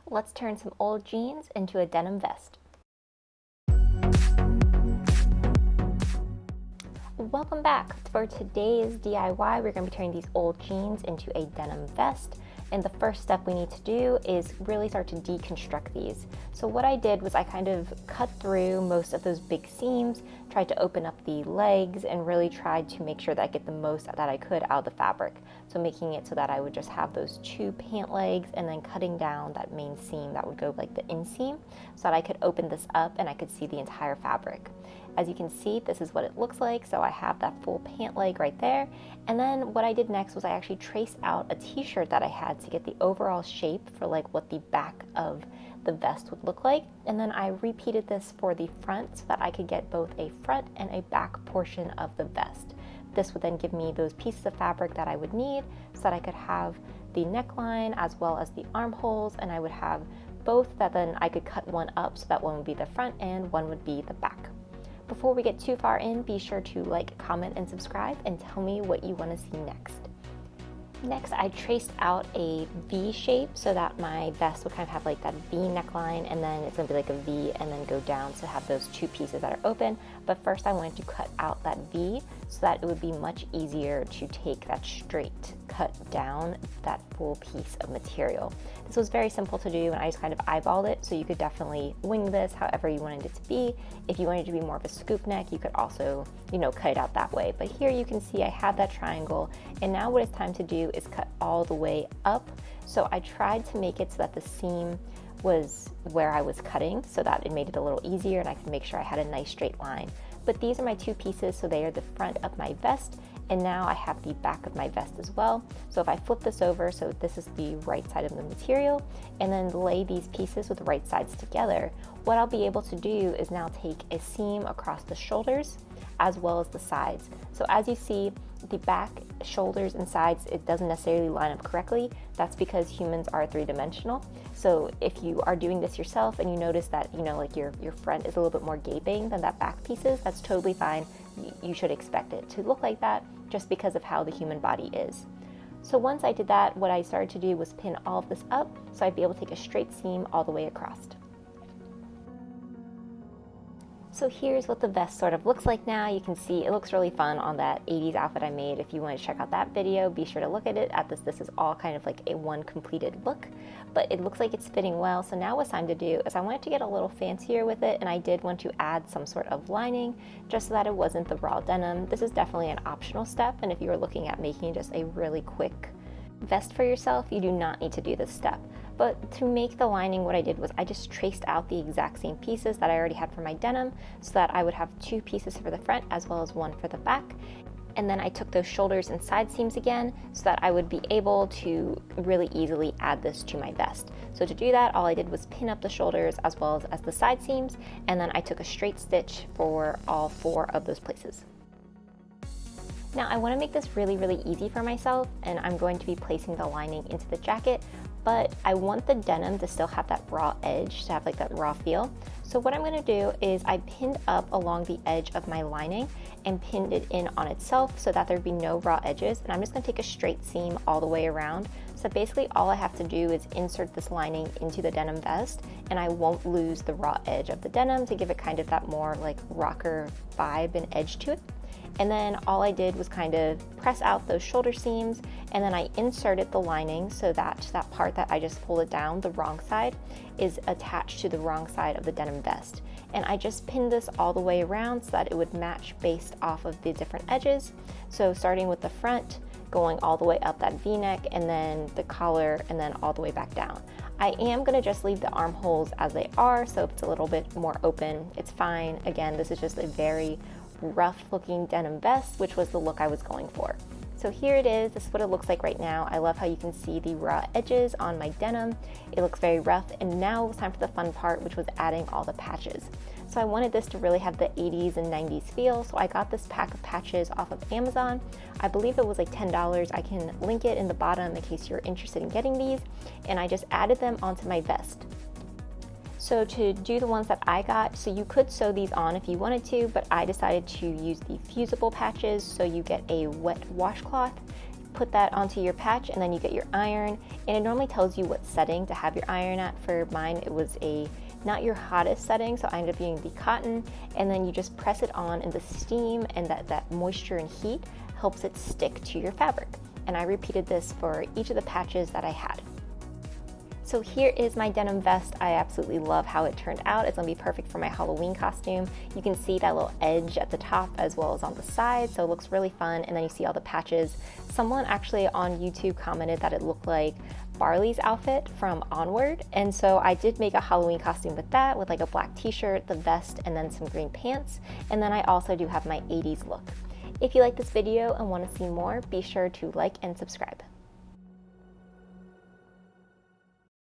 Let's turn some old jeans into a denim vest. Welcome back. For today's DIY, we're going to be turning these old jeans into a denim vest. And the first step we need to do is really start to deconstruct these. So what I did was I kind of cut through most of those big seams, tried to open up the legs, and really tried to make sure that I get the most that I could out of the fabric. So making it so that I would just have those two pant legs and then cutting down that main seam that would go like the inseam so that I could open this up and I could see the entire fabric. As you can see, this is what it looks like. So I have that full pant leg right there. And then what I did next was I actually traced out a t-shirt that I had to get the overall shape for like what the back of the vest would look like. And then I repeated this for the front so that I could get both a front and a back portion of the vest. This would then give me those pieces of fabric that I would need so that I could have the neckline as well as the armholes, and I would have both that then I could cut one up so that one would be the front and one would be the back. Before we get too far in, be sure to like, comment, and subscribe, and tell me what you want to see next. Next, I traced out a V shape so that my vest would kind of have like that V neckline, and then it's going to be like a V and then go down to have those two pieces that are open. But first I wanted to cut out that V so that it would be much easier to take that straight cut down that full piece of material. This was very simple to do, and I just kind of eyeballed it, so you could definitely wing this however you wanted it to be. If you wanted it to be more of a scoop neck, you could also, cut it out that way. But here you can see I have that triangle, and now what it's time to do is cut all the way up. So I tried to make it so that the seam was where I was cutting so that it made it a little easier and I could make sure I had a nice straight line. But these are my two pieces, so they are the front of my vest, and now I have the back of my vest as well. So if I flip this over, so this is the right side of the material, and then lay these pieces with the right sides together, what I'll be able to do is now take a seam across the shoulders as well as the sides. So as you see, the back, shoulders, and sides, it doesn't necessarily line up correctly. That's because humans are three-dimensional. So if you are doing this yourself and you notice that, like your front is a little bit more gaping than that back pieces, that's totally fine. You should expect it to look like that just because of how the human body is. So once I did that, what I started to do was pin all of this up so I'd be able to take a straight seam all the way across. So here's what the vest sort of looks like now. You can see it looks really fun on that 80s outfit I made. If you want to check out that video, be sure to look at it. This is all kind of like a one completed look, but it looks like it's fitting well. So now what's time to do is I wanted to get a little fancier with it, and I did want to add some sort of lining just so that it wasn't the raw denim. This is definitely an optional step, and if you were looking at making just a really quick vest for yourself, you do not need to do this step. But to make the lining, what I did was I just traced out the exact same pieces that I already had for my denim so that I would have two pieces for the front as well as one for the back. And then I took those shoulders and side seams again so that I would be able to really easily add this to my vest. So to do that, all I did was pin up the shoulders as well as the side seams, and then I took a straight stitch for all four of those places. Now I want to make this really, really easy for myself, and I'm going to be placing the lining into the jacket, but I want the denim to still have that raw edge, to have like that raw feel. So what I'm going to do is I pinned up along the edge of my lining and pinned it in on itself so that there'd be no raw edges, and I'm just going to take a straight seam all the way around. So basically all I have to do is insert this lining into the denim vest, and I won't lose the raw edge of the denim to give it kind of that more like rocker vibe and edge to it. And then all I did was kind of press out those shoulder seams, and then I inserted the lining so that that part that I just pulled it down, the wrong side, is attached to the wrong side of the denim vest. And I just pinned this all the way around so that it would match based off of the different edges. So starting with the front, going all the way up that V-neck, and then the collar, and then all the way back down. I am going to just leave the armholes as they are, so if it's a little bit more open, it's fine. Again, this is just a very rough looking denim vest, which was the look I was going for. So here it is. This is what it looks like right now. I love how you can see the raw edges on my denim. It looks very rough, and now it's time for the fun part, which was adding all the patches. So I wanted this to really have the 80s and 90s feel, so I got this pack of patches off of Amazon. I believe it was like $10. I can link it in the bottom in case you're interested in getting these, and I just added them onto my vest. So to do the ones that I got, so you could sew these on if you wanted to, but I decided to use the fusible patches, so you get a wet washcloth put that onto your patch, and then you get your iron, and it normally tells you what setting to have your iron at. For mine, it was not your hottest setting, so I ended up using the cotton, and then you just press it on, and the steam and that moisture and heat helps it stick to your fabric. And I repeated this for each of the patches that I had. So here is my denim vest. I absolutely love how it turned out. It's gonna be perfect for my Halloween costume. You can see that little edge at the top as well as on the side, so it looks really fun. And then you see all the patches. Someone actually on YouTube commented that it looked like Barley's outfit from Onward, and so I did make a Halloween costume with that, with like a black t-shirt, the vest, and then some green pants. And then I also do have my 80s look. If you like this video and want to see more, be sure to like and subscribe.